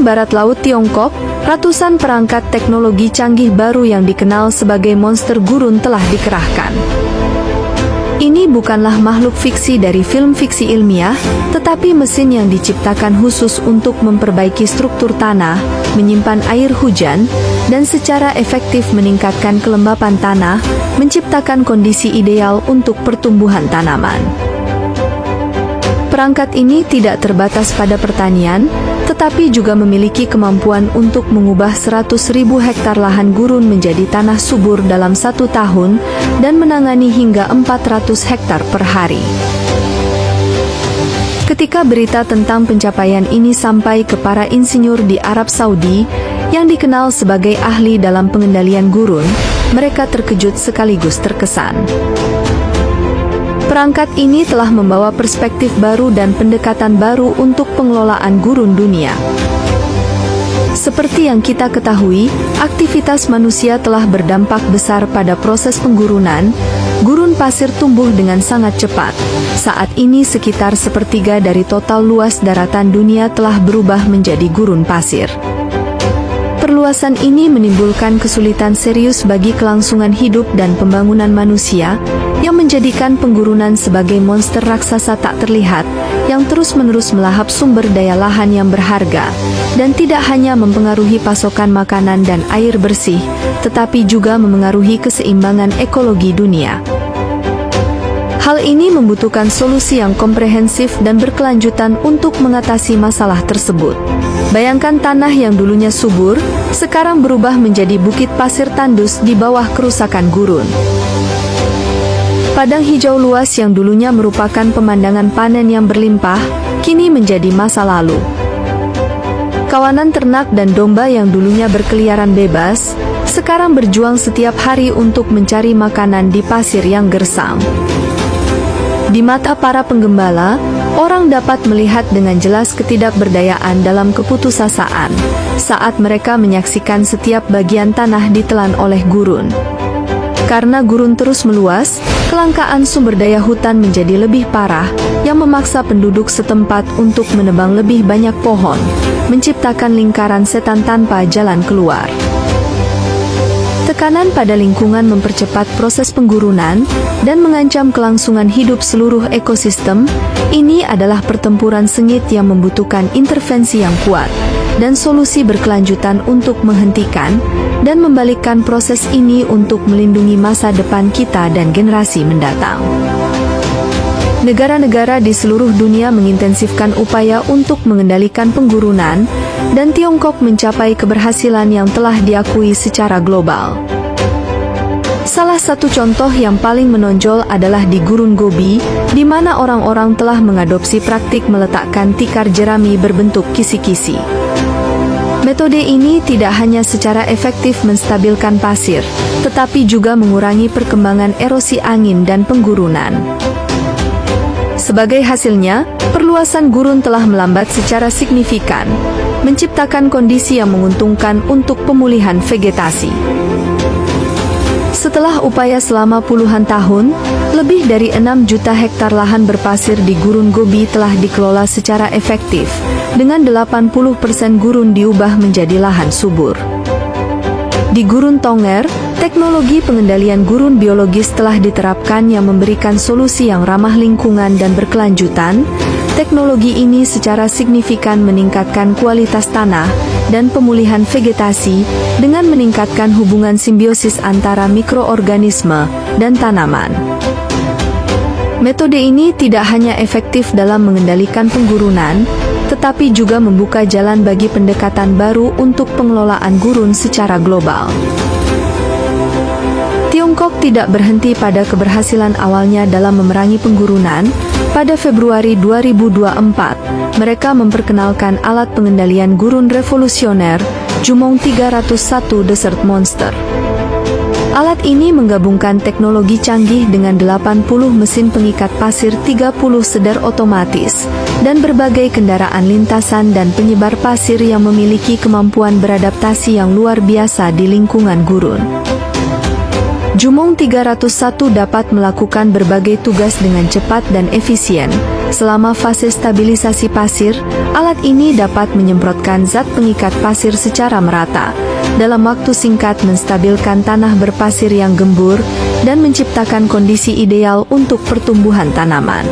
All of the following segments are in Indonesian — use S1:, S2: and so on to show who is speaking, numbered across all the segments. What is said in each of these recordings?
S1: barat laut Tiongkok, ratusan perangkat teknologi canggih baru yang dikenal sebagai monster gurun telah dikerahkan. Ini bukanlah makhluk fiksi dari film fiksi ilmiah, tetapi mesin yang diciptakan khusus untuk memperbaiki struktur tanah, menyimpan air hujan, dan secara efektif meningkatkan kelembapan tanah, menciptakan kondisi ideal untuk pertumbuhan tanaman. Perangkat ini tidak terbatas pada pertanian, tetapi juga memiliki kemampuan untuk mengubah 100.000 hektar lahan gurun menjadi tanah subur dalam 1 tahun dan menangani hingga 400 hektar per hari. Ketika berita tentang pencapaian ini sampai ke para insinyur di Arab Saudi, yang dikenal sebagai ahli dalam pengendalian gurun, mereka terkejut sekaligus terkesan. Perangkat ini telah membawa perspektif baru dan pendekatan baru untuk pengelolaan gurun dunia. Seperti yang kita ketahui, aktivitas manusia telah berdampak besar pada proses penggurunan. Gurun pasir tumbuh dengan sangat cepat. Saat ini sekitar sepertiga dari total luas daratan dunia telah berubah menjadi gurun pasir. Perluasan ini menimbulkan kesulitan serius bagi kelangsungan hidup dan pembangunan manusia, yang menjadikan penggurunan sebagai monster raksasa tak terlihat, yang terus-menerus melahap sumber daya lahan yang berharga, dan tidak hanya mempengaruhi pasokan makanan dan air bersih, tetapi juga memengaruhi keseimbangan ekologi dunia. Hal ini membutuhkan solusi yang komprehensif dan berkelanjutan untuk mengatasi masalah tersebut. Bayangkan tanah yang dulunya subur, sekarang berubah menjadi bukit pasir tandus di bawah kerusakan gurun. Padang hijau luas yang dulunya merupakan pemandangan panen yang berlimpah, kini menjadi masa lalu. Kawanan ternak dan domba yang dulunya berkeliaran bebas, sekarang berjuang setiap hari untuk mencari makanan di pasir yang gersang. Di mata para penggembala, orang dapat melihat dengan jelas ketidakberdayaan dalam keputusasaan saat mereka menyaksikan setiap bagian tanah ditelan oleh gurun. Karena gurun terus meluas, kelangkaan sumber daya hutan menjadi lebih parah, yang memaksa penduduk setempat untuk menebang lebih banyak pohon, menciptakan lingkaran setan tanpa jalan keluar. Tekanan pada lingkungan mempercepat proses penggurunan dan mengancam kelangsungan hidup seluruh ekosistem. Ini adalah pertempuran sengit yang membutuhkan intervensi yang kuat dan solusi berkelanjutan untuk menghentikan dan membalikkan proses ini untuk melindungi masa depan kita dan generasi mendatang. Negara-negara di seluruh dunia mengintensifkan upaya untuk mengendalikan penggurunan, dan Tiongkok mencapai keberhasilan yang telah diakui secara global. Salah satu contoh yang paling menonjol adalah di Gurun Gobi, di mana orang-orang telah mengadopsi praktik meletakkan tikar jerami berbentuk kisi-kisi. Metode ini tidak hanya secara efektif menstabilkan pasir, tetapi juga mengurangi perkembangan erosi angin dan penggurunan. Sebagai hasilnya, perluasan gurun telah melambat secara signifikan, menciptakan kondisi yang menguntungkan untuk pemulihan vegetasi. Setelah upaya selama puluhan tahun, lebih dari 6 juta hektar lahan berpasir di Gurun Gobi telah dikelola secara efektif, dengan 80% gurun diubah menjadi lahan subur. Di Gurun Tongger, teknologi pengendalian gurun biologis telah diterapkan yang memberikan solusi yang ramah lingkungan dan berkelanjutan. Teknologi ini secara signifikan meningkatkan kualitas tanah dan pemulihan vegetasi dengan meningkatkan hubungan simbiosis antara mikroorganisme dan tanaman. Metode ini tidak hanya efektif dalam mengendalikan penggurunan, tetapi juga membuka jalan bagi pendekatan baru untuk pengelolaan gurun secara global. Tiongkok tidak berhenti pada keberhasilan awalnya dalam memerangi penggurunan. Pada Februari 2024, mereka memperkenalkan alat pengendalian gurun revolusioner, Jumong 301 Desert Monster. Alat ini menggabungkan teknologi canggih dengan 80 mesin pengikat pasir 30 sedar otomatis, dan berbagai kendaraan lintasan dan penyebar pasir yang memiliki kemampuan beradaptasi yang luar biasa di lingkungan gurun. Jumong 301 dapat melakukan berbagai tugas dengan cepat dan efisien, Selama fase stabilisasi pasir, alat ini dapat menyemprotkan zat pengikat pasir secara merata, dalam waktu singkat menstabilkan tanah berpasir yang gembur, dan menciptakan kondisi ideal untuk pertumbuhan tanaman.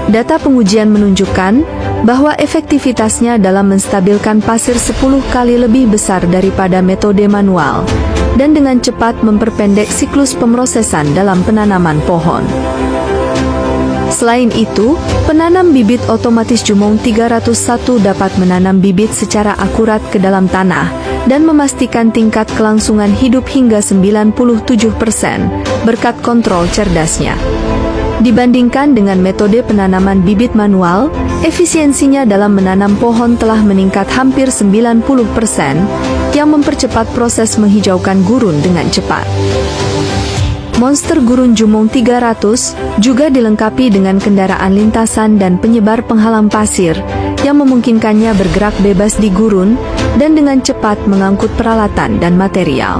S1: Data pengujian menunjukkan bahwa efektivitasnya dalam menstabilkan pasir 10 kali lebih besar daripada metode manual, dan dengan cepat memperpendek siklus pemrosesan dalam penanaman pohon. Selain itu, penanam bibit otomatis Jumong 301 dapat menanam bibit secara akurat ke dalam tanah, dan memastikan tingkat kelangsungan hidup hingga 97% berkat kontrol cerdasnya. Dibandingkan dengan metode penanaman bibit manual, efisiensinya dalam menanam pohon telah meningkat hampir 90%, yang mempercepat proses menghijaukan gurun dengan cepat. Monster gurun Jumong 300 juga dilengkapi dengan kendaraan lintasan dan penyebar penghalang pasir, yang memungkinkannya bergerak bebas di gurun, dan dengan cepat mengangkut peralatan dan material.